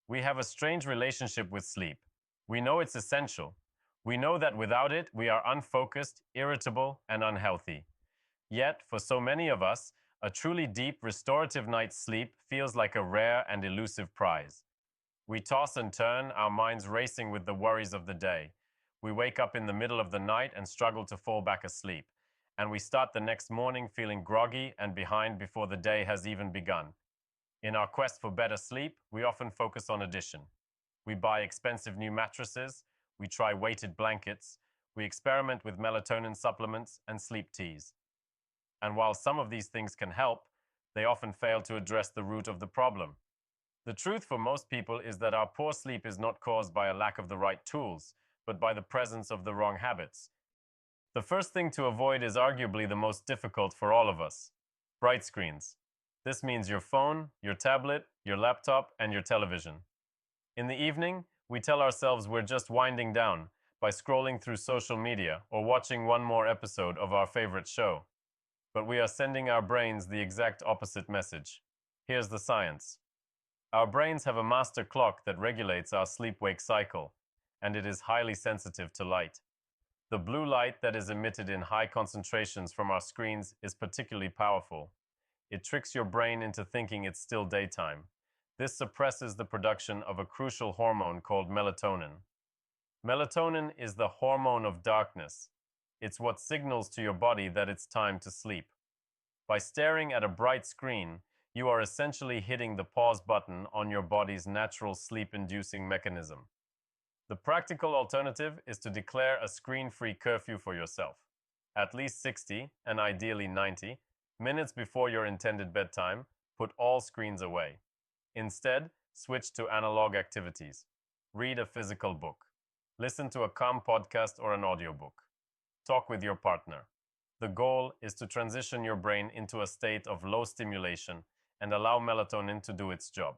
We have a strange relationship with sleep. We know it's essential. We know that without it, we are unfocused, irritable, and unhealthy. Yet, for so many of us, a truly deep, restorative night's sleep feels like a rare and elusive prize. We toss and turn, our minds racing with the worries of the day. We wake up in the middle of the night and struggle to fall back asleep. And we start the next morning feeling groggy and behind before the day has even begun. In our quest for better sleep, we often focus on addition. We buy expensive new mattresses, we try weighted blankets, we experiment with melatonin supplements and sleep teas. And while some of these things can help, they often fail to address the root of the problem. The truth for most people is that our poor sleep is not caused by a lack of the right tools, but by the presence of the wrong habits. The first thing to avoid is arguably the most difficult for all of us: bright screens. This means your phone, your tablet, your laptop, and your television. In the evening, we tell ourselves we're just winding down by scrolling through social media or watching one more episode of our favorite show. But we are sending our brains the exact opposite message. Here's the science. Our brains have a master clock that regulates our sleep-wake cycle, and it is highly sensitive to light. The blue light that is emitted in high concentrations from our screens is particularly powerful. It tricks your brain into thinking it's still daytime. This suppresses the production of a crucial hormone called melatonin. Melatonin is the hormone of darkness. It's what signals to your body that it's time to sleep. By staring at a bright screen, you are essentially hitting the pause button on your body's natural sleep-inducing mechanism. The practical alternative is to declare a screen-free curfew for yourself. At least 60, and ideally 90, minutes before your intended bedtime, put all screens away. Instead, switch to analog activities. Read a physical book. Listen to a calm podcast or an audiobook. Talk with your partner. The goal is to transition your brain into a state of low stimulation and allow melatonin to do its job.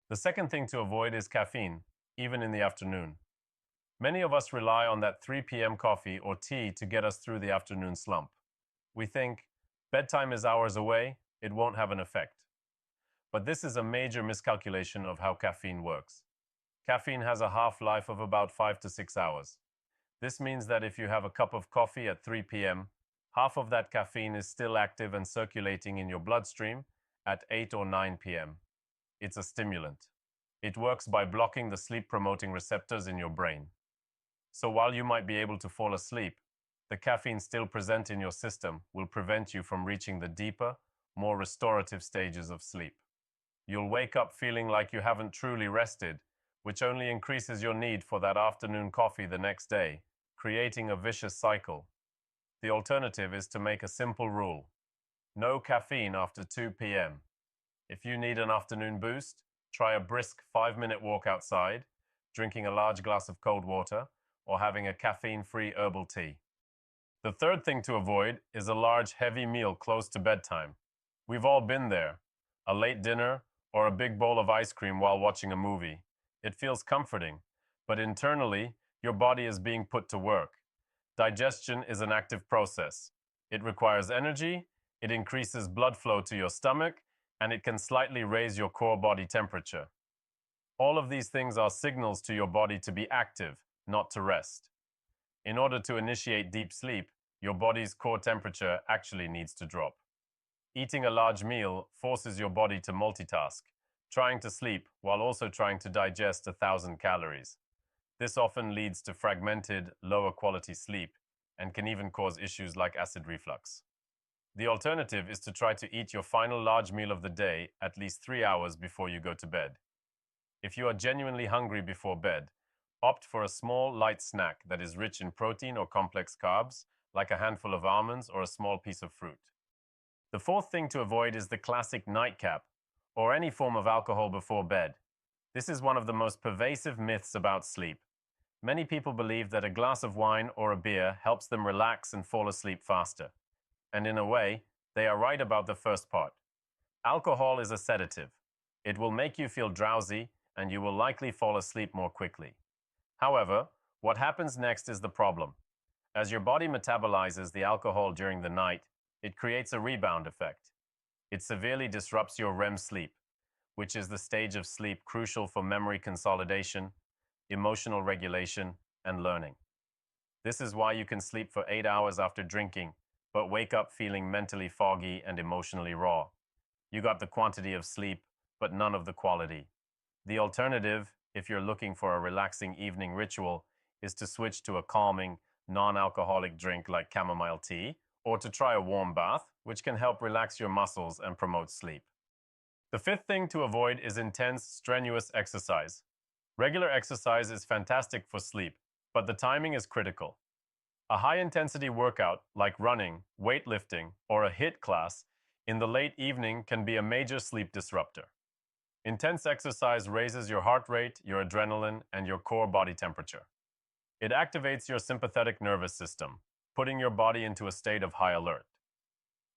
The second thing to avoid is caffeine, even in the afternoon. Many of us rely on that 3 p.m. coffee or tea to get us through the afternoon slump. We think, bedtime is hours away, it won't have an effect. But this is a major miscalculation of how caffeine works. Caffeine has a half-life of about 5 to 6 hours. This means that if you have a cup of coffee at 3 p.m., half of that caffeine is still active and circulating in your bloodstream at 8 or 9 p.m. It's a stimulant. It works by blocking the sleep-promoting receptors in your brain. So while you might be able to fall asleep, the caffeine still present in your system will prevent you from reaching the deeper, more restorative stages of sleep. You'll wake up feeling like you haven't truly rested, which only increases your need for that afternoon coffee the next day, creating a vicious cycle. The alternative is to make a simple rule: no caffeine after 2 p.m. If you need an afternoon boost, try a brisk 5-minute walk outside, drinking a large glass of cold water, or having a caffeine-free herbal tea. The third thing to avoid is a large, heavy meal close to bedtime. We've all been there. A late dinner or a big bowl of ice cream while watching a movie. It feels comforting, but internally, your body is being put to work. Digestion is an active process. It requires energy, it increases blood flow to your stomach, and it can slightly raise your core body temperature. All of these things are signals to your body to be active, not to rest. In order to initiate deep sleep, your body's core temperature actually needs to drop. Eating a large meal forces your body to multitask, trying to sleep while also trying to digest 1,000 calories. This often leads to fragmented, lower quality sleep and can even cause issues like acid reflux. The alternative is to try to eat your final large meal of the day at least 3 hours before you go to bed. If you are genuinely hungry before bed, opt for a small, light snack that is rich in protein or complex carbs, like a handful of almonds or a small piece of fruit. The fourth thing to avoid is the classic nightcap, or any form of alcohol before bed. This is one of the most pervasive myths about sleep. Many people believe that a glass of wine or a beer helps them relax and fall asleep faster. And in a way, they are right about the first part. Alcohol is a sedative. It will make you feel drowsy, and you will likely fall asleep more quickly. However, what happens next is the problem. As your body metabolizes the alcohol during the night, it creates a rebound effect. It severely disrupts your REM sleep, which is the stage of sleep crucial for memory consolidation, emotional regulation, and learning. This is why you can sleep for 8 hours after drinking, but wake up feeling mentally foggy and emotionally raw. You got the quantity of sleep, but none of the quality. The alternative, if you're looking for a relaxing evening ritual, is to switch to a calming, non-alcoholic drink like chamomile tea, or to try a warm bath, which can help relax your muscles and promote sleep. The fifth thing to avoid is intense, strenuous exercise. Regular exercise is fantastic for sleep, but the timing is critical. A high-intensity workout, like running, weightlifting, or a HIIT class, in the late evening can be a major sleep disruptor. Intense exercise raises your heart rate, your adrenaline, and your core body temperature. It activates your sympathetic nervous system, putting your body into a state of high alert.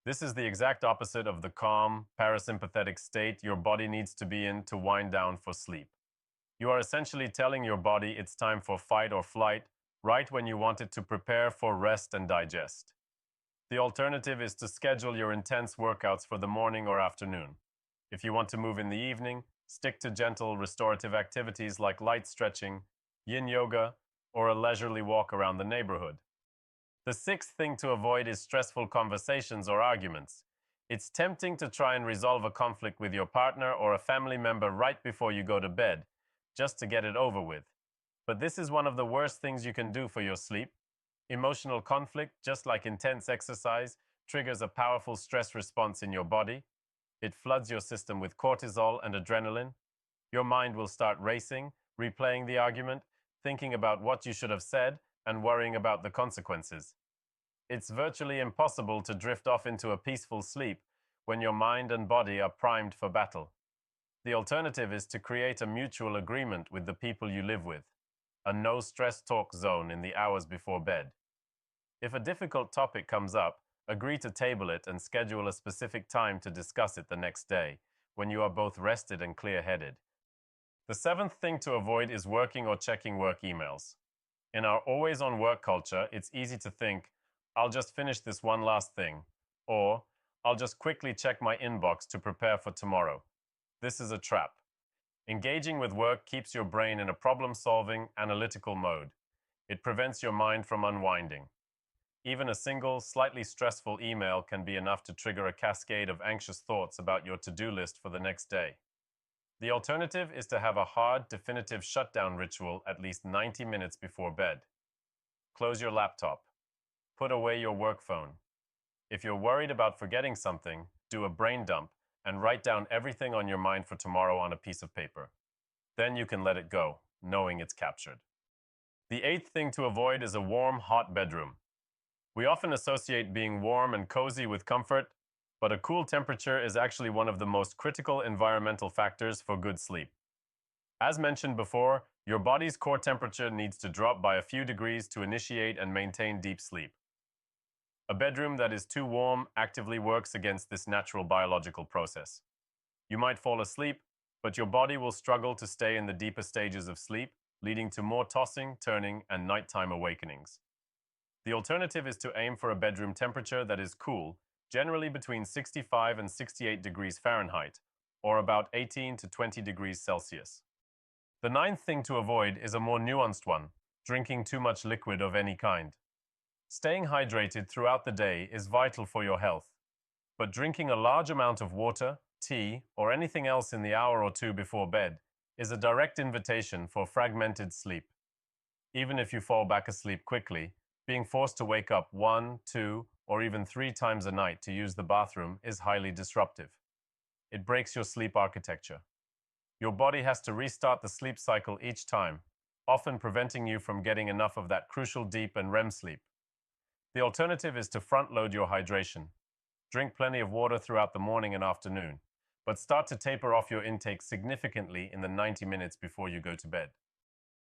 This is the exact opposite of the calm, parasympathetic state your body needs to be in to wind down for sleep. You are essentially telling your body it's time for fight or flight, right when you want it to prepare for rest and digest. The alternative is to schedule your intense workouts for the morning or afternoon. If you want to move in the evening, stick to gentle restorative activities like light stretching, yin yoga, or a leisurely walk around the neighborhood. The sixth thing to avoid is stressful conversations or arguments. It's tempting to try and resolve a conflict with your partner or a family member right before you go to bed, just to get it over with. But this is one of the worst things you can do for your sleep. Emotional conflict, just like intense exercise, triggers a powerful stress response in your body. It floods your system with cortisol and adrenaline. Your mind will start racing, replaying the argument, thinking about what you should have said, and worrying about the consequences. It's virtually impossible to drift off into a peaceful sleep when your mind and body are primed for battle. The alternative is to create a mutual agreement with the people you live with, a no-stress talk zone in the hours before bed. If a difficult topic comes up, agree to table it and schedule a specific time to discuss it the next day, when you are both rested and clear-headed. The seventh thing to avoid is working or checking work emails. In our always-on work culture, it's easy to think, I'll just finish this one last thing, or I'll just quickly check my inbox to prepare for tomorrow. This is a trap. Engaging with work keeps your brain in a problem-solving, analytical mode. It prevents your mind from unwinding. Even a single, slightly stressful email can be enough to trigger a cascade of anxious thoughts about your to-do list for the next day. The alternative is to have a hard, definitive shutdown ritual at least 90 minutes before bed. Close your laptop. Put away your work phone. If you're worried about forgetting something, do a brain dump and write down everything on your mind for tomorrow on a piece of paper. Then you can let it go, knowing it's captured. The eighth thing to avoid is a warm, hot bedroom. We often associate being warm and cozy with comfort, but a cool temperature is actually one of the most critical environmental factors for good sleep. As mentioned before, your body's core temperature needs to drop by a few degrees to initiate and maintain deep sleep. A bedroom that is too warm actively works against this natural biological process. You might fall asleep, but your body will struggle to stay in the deeper stages of sleep, leading to more tossing, turning, and nighttime awakenings. The alternative is to aim for a bedroom temperature that is cool, generally between 65 and 68 degrees Fahrenheit, or about 18 to 20 degrees Celsius. The ninth thing to avoid is a more nuanced one, drinking too much liquid of any kind. Staying hydrated throughout the day is vital for your health, but drinking a large amount of water, tea, or anything else in the hour or two before bed is a direct invitation for fragmented sleep. Even if you fall back asleep quickly, being forced to wake up 1, 2, or even 3 times a night to use the bathroom is highly disruptive. It breaks your sleep architecture. Your body has to restart the sleep cycle each time, often preventing you from getting enough of that crucial deep and REM sleep. The alternative is to front-load your hydration. Drink plenty of water throughout the morning and afternoon, but start to taper off your intake significantly in the 90 minutes before you go to bed.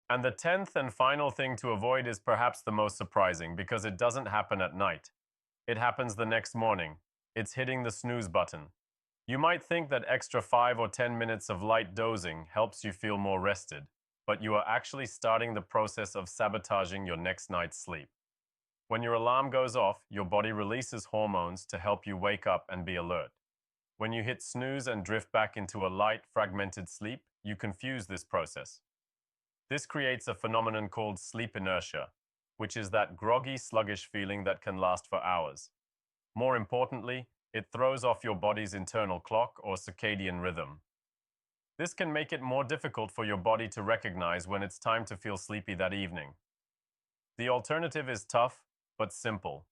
And the 10th and final thing to avoid is perhaps the most surprising because it doesn't happen at night. It happens the next morning. It's hitting the snooze button. You might think that extra 5 or 10 minutes of light dozing helps you feel more rested, but you are actually starting the process of sabotaging your next night's sleep. When your alarm goes off, your body releases hormones to help you wake up and be alert. When you hit snooze and drift back into a light, fragmented sleep, you confuse this process. This creates a phenomenon called sleep inertia, which is that groggy, sluggish feeling that can last for hours. More importantly, it throws off your body's internal clock or circadian rhythm. This can make it more difficult for your body to recognize when it's time to feel sleepy that evening. The alternative is tough, but simple.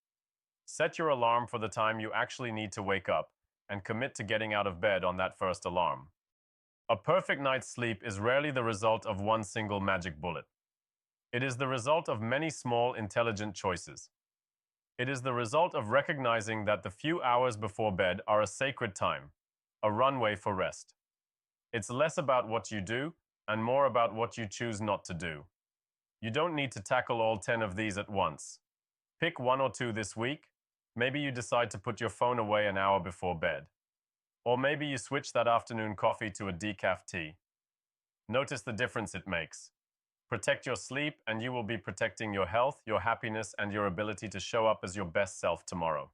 Set your alarm for the time you actually need to wake up and commit to getting out of bed on that first alarm. A perfect night's sleep is rarely the result of one single magic bullet. It is the result of many small, intelligent choices. It is the result of recognizing that the few hours before bed are a sacred time, a runway for rest. It's less about what you do and more about what you choose not to do. You don't need to tackle all 10 of these at once. Pick one or two this week. Maybe you decide to put your phone away an hour before bed. Or maybe you switch that afternoon coffee to a decaf tea. Notice the difference it makes. Protect your sleep, and you will be protecting your health, your happiness, and your ability to show up as your best self tomorrow.